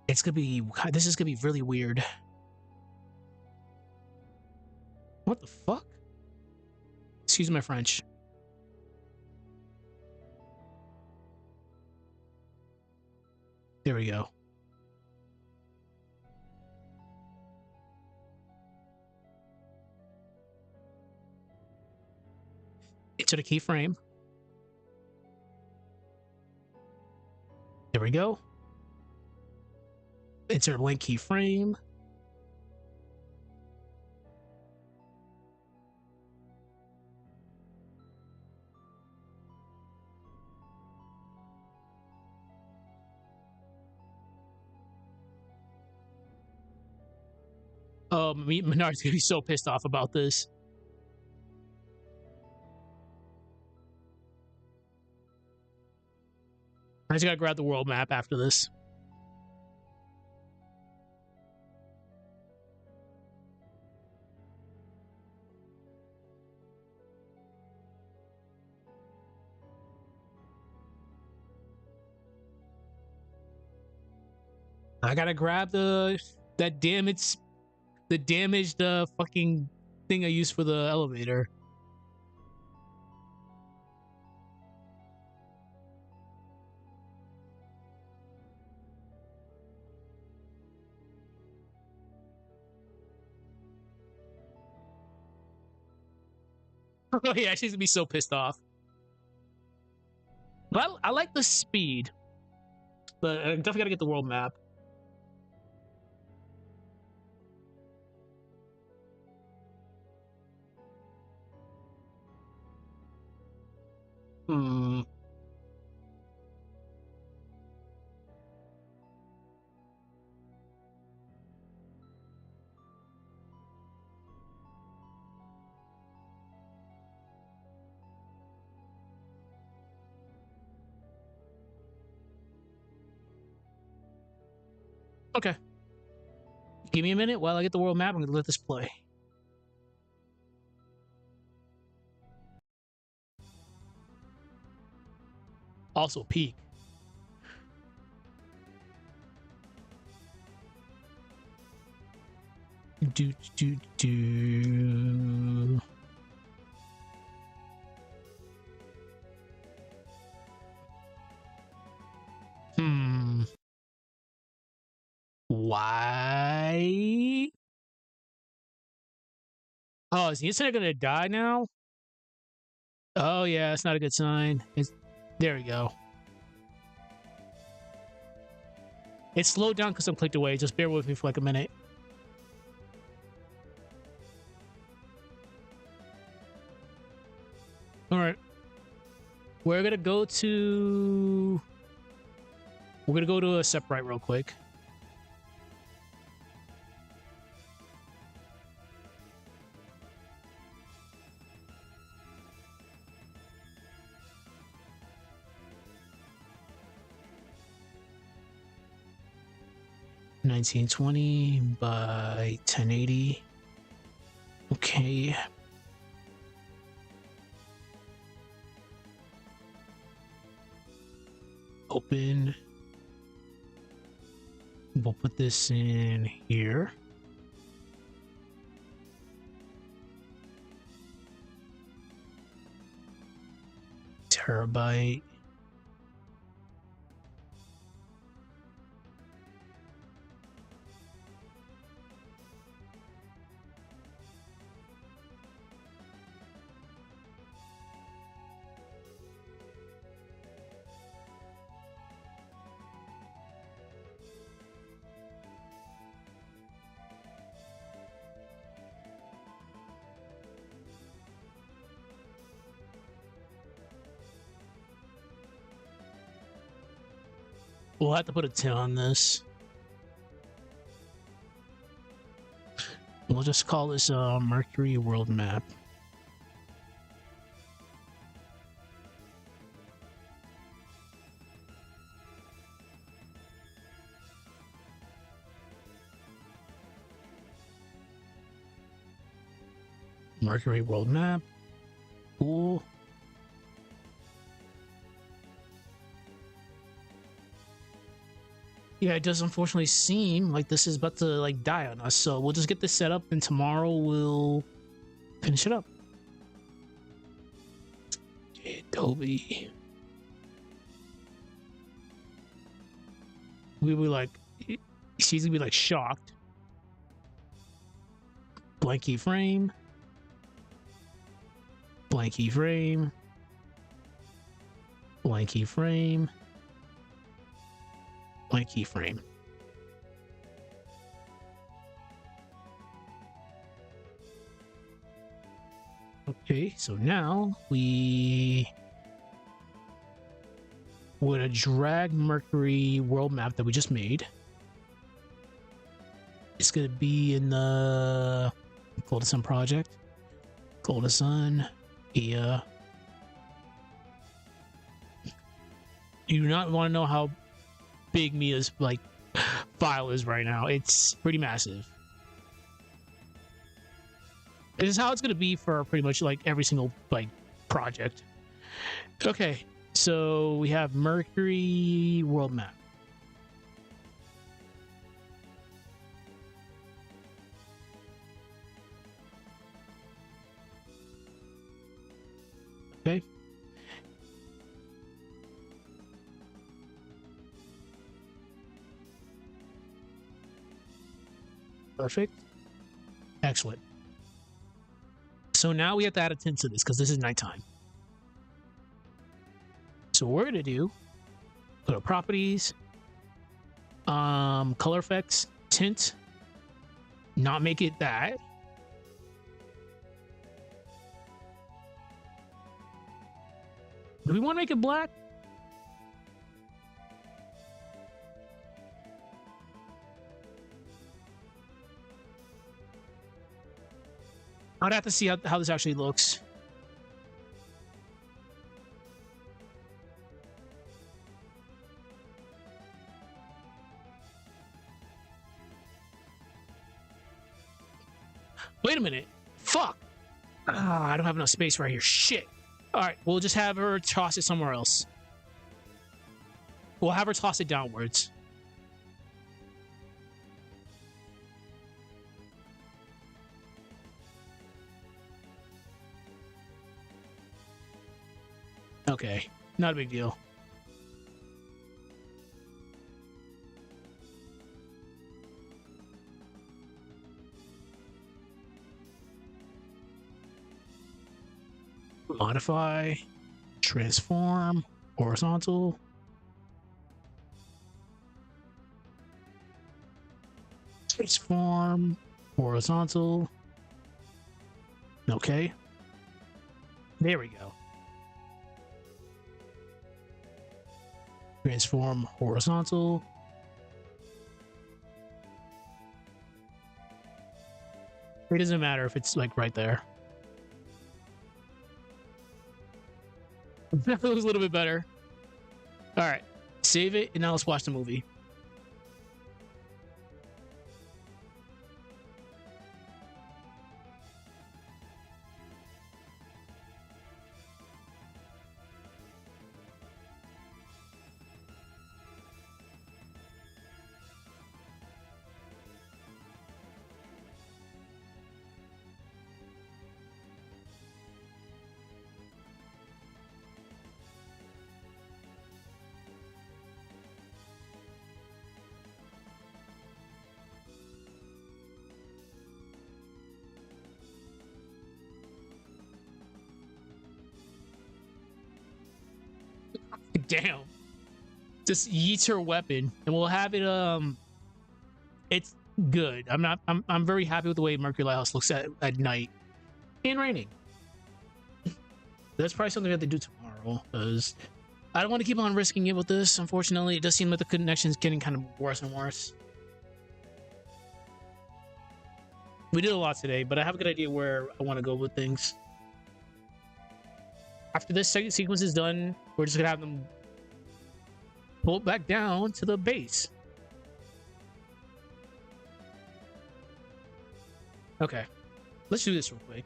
It's going to be, this is going to be really weird. What the fuck? Excuse my French. There we go. to the keyframe. There we go. Insert blank keyframe. Oh, Menard's gonna be so pissed off about this. I just gotta grab the world map after this. I gotta grab the damaged fucking thing I used for the elevator. Oh yeah, she's gonna be so pissed off. But I like the speed, but I definitely gotta get the world map. Hmm. Okay. Give me a minute while I get the world map. I'm gonna let this play. Also peak. Do. Why? Oh, is the internet gonna die now? Oh yeah, it's not a good sign. There we go. It slowed down because I'm clicked away. Just bear with me for like a minute. All right. We're gonna go to Aseprite real quick. $1920 by 1080. Okay. Open. We'll put this in here. Terabyte. We'll have to put a 10 on this. We'll just call this Mercury world map. Mercury world map. Cool. Yeah, it does unfortunately seem like this is about to like die on us, so we'll just get this set up and tomorrow we'll finish it up. Adobe. We were like, she's gonna be like shocked. Blank keyframe. Blank keyframe. Blank keyframe. Blank keyframe. Okay, so now we would have drag Mercury world map that we just made. It's gonna be in the Golden Sun project. Golden Sun, yeah. You do not want to know how big Mia's like file is right now. It's pretty massive. This is how it's gonna be for pretty much like every single like project. Okay, so we have Mercury world map. Okay. Perfect. Excellent. So now we have to add a tint to this because this is nighttime. So what we're gonna do, go to properties, color effects, tint, not make it that. Do we want to make it black? I'd have to see how this actually looks. Wait a minute. Fuck. I don't have enough space right here. Shit. All right, we'll just have her toss it somewhere else. We'll have her toss it downwards. Okay, not a big deal. Modify, transform, horizontal. Transform, horizontal. Okay. There we go. Transform, horizontal. It doesn't matter if it's like right there. That looks a little bit better. All right, save it, and now let's watch the movie. Damn. Just yeets her weapon, and we'll have it. It's good. I'm very happy with the way Mercury Lighthouse looks at night and raining. That's probably something we have to do tomorrow, because I don't want to keep on risking it with this. Unfortunately, it does seem like the connection's getting kind of worse and worse. We did a lot today, but I have a good idea where I want to go with things. After this second sequence is done, we're just gonna have them pull it back down to the base. Okay, let's do this real quick.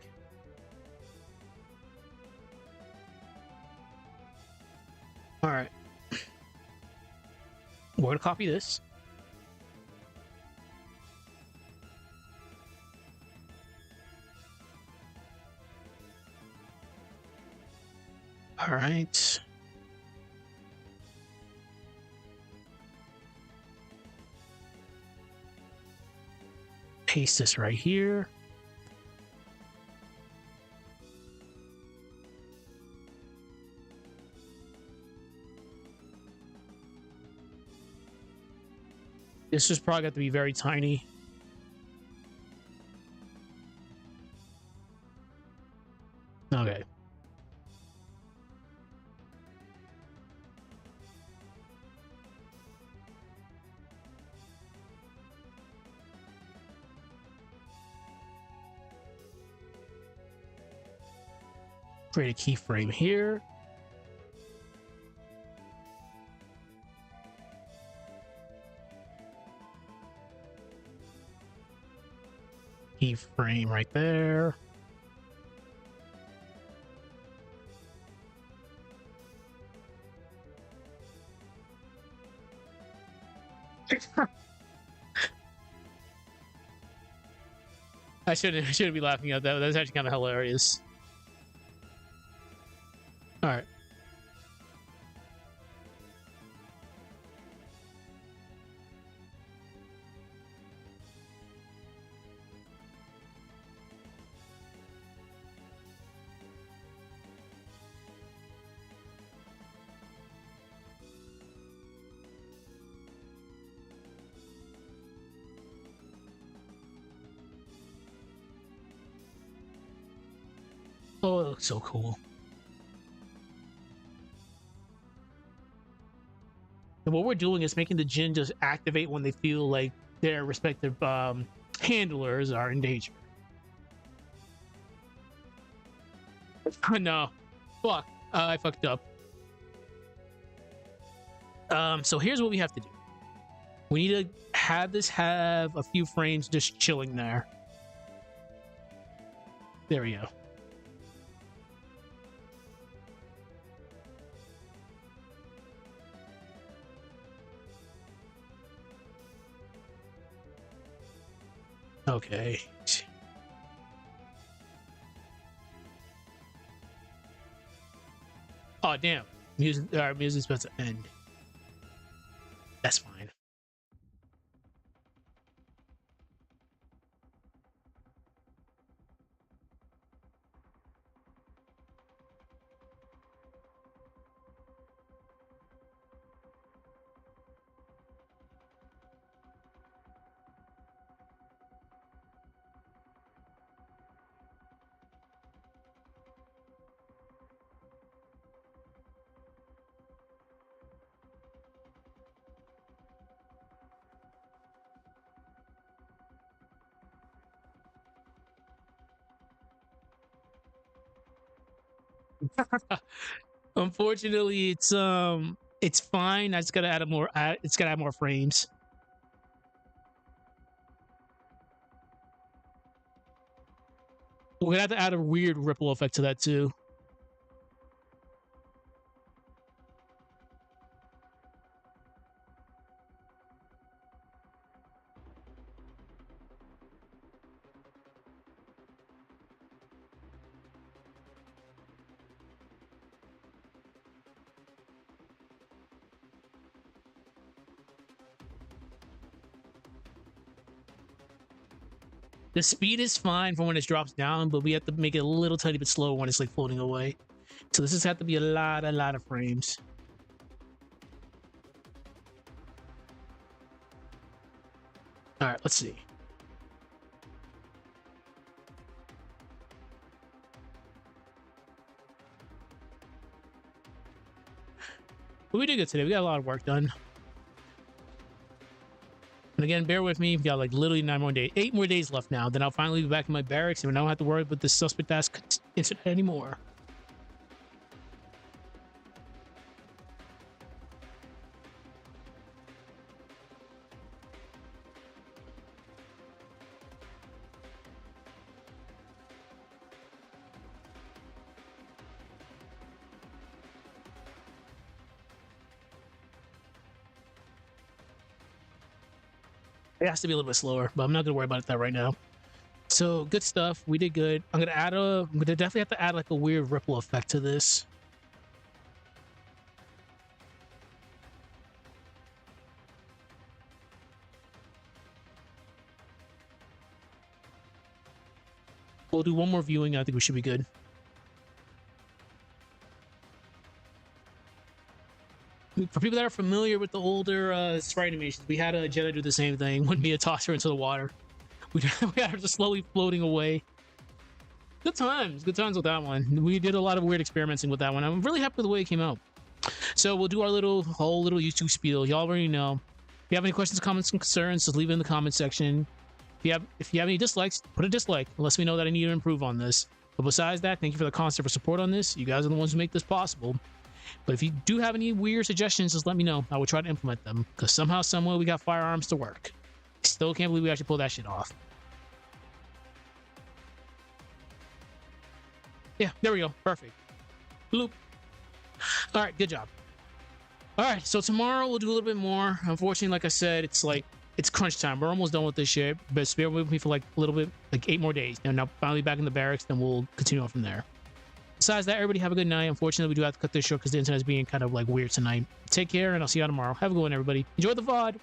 All right, we're gonna copy this. All right. Paste this right here. This is probably got to be very tiny. Okay. Create a keyframe here. Keyframe right there. I shouldn't be laughing at that. That's actually kind of hilarious. All right. Oh, it looks so cool. And what we're doing is making the djinn just activate when they feel like their respective handlers are in danger. No. Fuck. I fucked up. So here's what we have to do. We need to have this have a few frames just chilling there. There we go. Okay. Oh damn. Music's about to end. That's fine. Unfortunately, it's fine. I just gotta add more. It's gotta add more frames. We're gonna have to add a weird ripple effect to that too. The speed is fine for when it drops down, but we have to make it a little tiny bit slower when it's like floating away. So this has had to be a lot of frames. All right, let's see. But we did good today. We got a lot of work done. And again, bear with me. We got like literally 8 more days left now. Then I'll finally be back in my barracks and I don't have to worry about this suspect ass incident anymore. It has to be a little bit slower, but I'm not gonna worry about that right now. So good stuff. We did good. I'm gonna definitely have to add like a weird ripple effect to this. We'll do one more viewing. I think we should be good. For people that are familiar with the older Sprite animations, we had a Jedi do the same thing when Mia tossed her into the water. We had her just slowly floating away. Good times with that one. We did a lot of weird experimenting with that one. I'm really happy with the way it came out. So we'll do our whole little YouTube spiel. Y'all already know. If you have any questions, comments, and concerns, just leave it in the comment section. If you have any dislikes, put a dislike. Let me know that I need to improve on this. But besides that, thank you for the constant support on this. You guys are the ones who make this possible. But if you do have any weird suggestions, just let me know. I will try to implement them. Because somehow, somewhere, we got firearms to work. Still can't believe we actually pulled that shit off. Yeah, there we go. Perfect. Bloop. All right, good job. All right, so tomorrow we'll do a little bit more. Unfortunately, like I said, it's crunch time. We're almost done with this shit. But bear with me for like a little bit, like 8 more days. And now finally back in the barracks, then we'll continue on from there. Besides that, everybody have a good night. Unfortunately, we do have to cut this short because the internet is being kind of like weird tonight. Take care, and I'll see you all tomorrow. Have a good one, everybody. Enjoy the VOD.